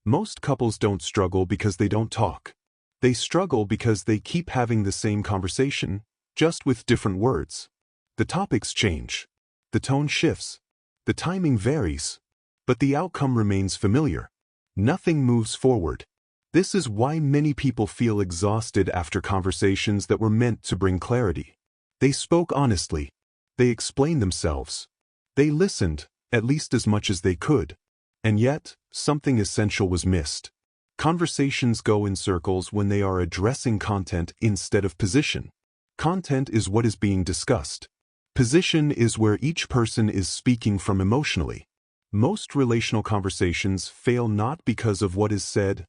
Most couples don't struggle because they don't talk. They struggle because they keep having the same conversation, just with different words. The topics change. The tone shifts. The timing varies. But the outcome remains familiar. Nothing moves forward. This is why many people feel exhausted after conversations that were meant to bring clarity. They spoke honestly. They explained themselves. They listened, at least as much as they could. And yet, something essential was missed. Conversations go in circles when they are addressing content instead of position. Content is what is being discussed. Position is where each person is speaking from emotionally. Most relational conversations fail not because of what is said,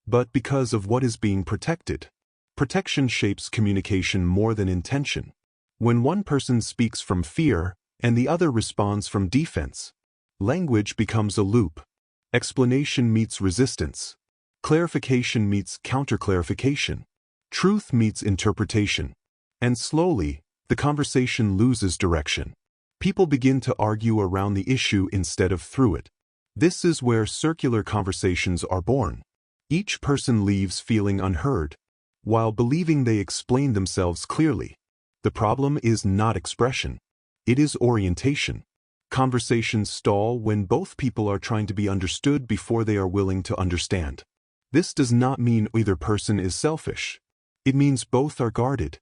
but because of what is being protected. Protection shapes communication more than intention. When one person speaks from fear and the other responds from defense, language becomes a loop. Explanation meets resistance. Clarification meets counter-clarification. Truth meets interpretation. And slowly, the conversation loses direction. People begin to argue around the issue instead of through it. This is where circular conversations are born. Each person leaves feeling unheard, while believing they explained themselves clearly. The problem is not expression. It is orientation. Conversations stall when both people are trying to be understood before they are willing to understand. This does not mean either person is selfish. It means both are guarded.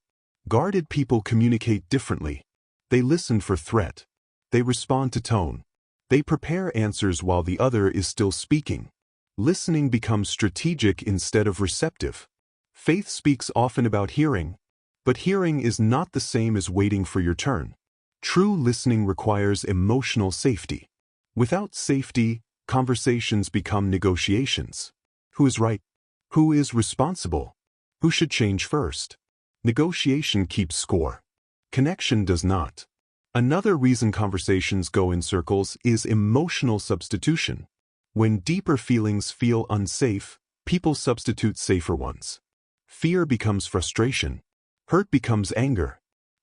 Guarded people communicate differently. They listen for threat. They respond to tone. They prepare answers while the other is still speaking. Listening becomes strategic instead of receptive. Faith speaks often about hearing, but hearing is not the same as waiting for your turn. True listening requires emotional safety. Without safety, conversations become negotiations. Who is right? Who is responsible? Who should change first? Negotiation keeps score. Connection does not. Another reason conversations go in circles is emotional substitution. When deeper feelings feel unsafe, people substitute safer ones. Fear becomes frustration. Hurt becomes anger.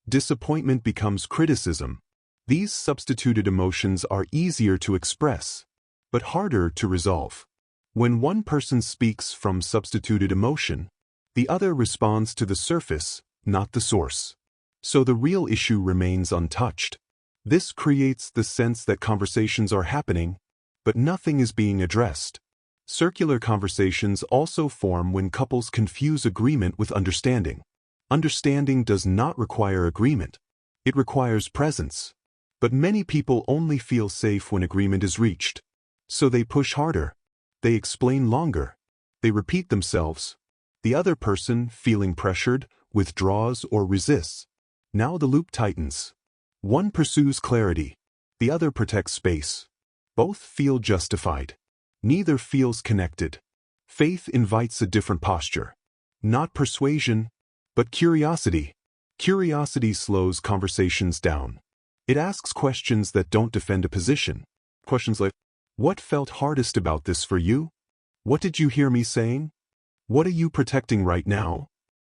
Disappointment becomes criticism. These substituted emotions are easier to express, but harder to resolve. When one person speaks from substituted emotion, the other responds to the surface, not the source. So the real issue remains untouched. This creates the sense that conversations are happening, but nothing is being addressed. Circular conversations also form when couples confuse agreement with understanding. Understanding does not require agreement. It requires presence. But many people only feel safe when agreement is reached. So they push harder. They explain longer. They repeat themselves. The other person, feeling pressured, withdraws or resists. Now the loop tightens. One pursues clarity. The other protects space. Both feel justified. Neither feels connected. Faith invites a different posture. Not persuasion, but curiosity. Curiosity slows conversations down. It asks questions that don't defend a position. Questions like, what felt hardest about this for you? What did you hear me saying? What are you protecting right now?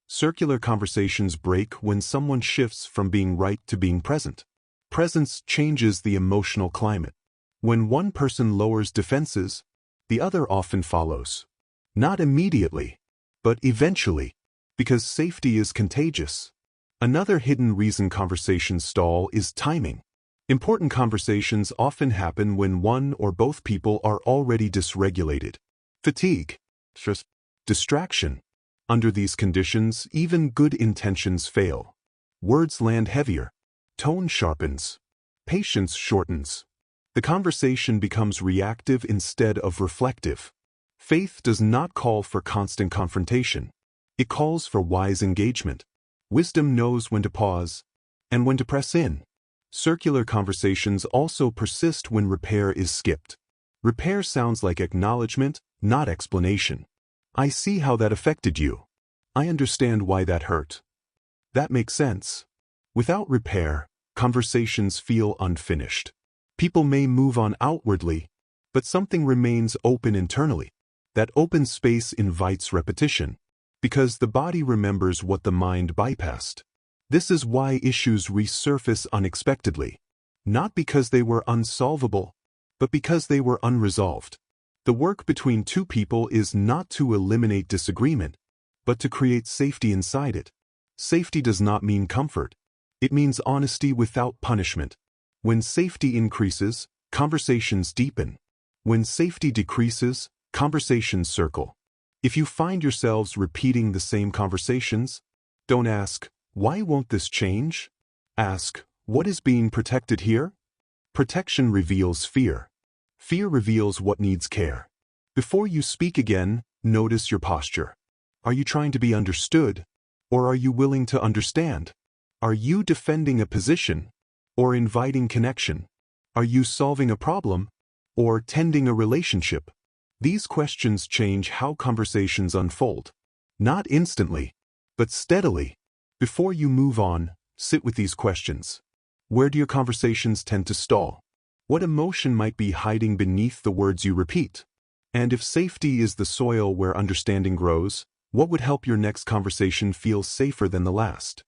Circular conversations break when someone shifts from being right to being present. Presence changes the emotional climate. When one person lowers defenses, the other often follows. Not immediately, but eventually. Because safety is contagious. Another hidden reason conversations stall is timing. Important conversations often happen when one or both people are already dysregulated. Fatigue, stress, distraction. Under these conditions, even good intentions fail. Words land heavier. Tone sharpens. Patience shortens. The conversation becomes reactive instead of reflective. Faith does not call for constant confrontation. It calls for wise engagement. Wisdom knows when to pause and when to press in. Circular conversations also persist when repair is skipped. Repair sounds like acknowledgement, not explanation. I see how that affected you. I understand why that hurt. That makes sense. Without repair, conversations feel unfinished. People may move on outwardly, but something remains open internally. That open space invites repetition, because the body remembers what the mind bypassed. This is why issues resurface unexpectedly, not because they were unsolvable, but because they were unresolved. The work between two people is not to eliminate disagreement, but to create safety inside it. Safety does not mean comfort. It means honesty without punishment. When safety increases, conversations deepen. When safety decreases, conversations circle. If you find yourselves repeating the same conversations, don't ask, "Why won't this change?" Ask, "What is being protected here?" Protection reveals fear. Fear reveals what needs care. Before you speak again, notice your posture. Are you trying to be understood, or are you willing to understand? Are you defending a position, or inviting connection? Are you solving a problem, or tending a relationship? These questions change how conversations unfold. Not instantly, but steadily. Before you move on, sit with these questions. Where do your conversations tend to stall? What emotion might be hiding beneath the words you repeat? And if safety is the soil where understanding grows, what would help your next conversation feel safer than the last?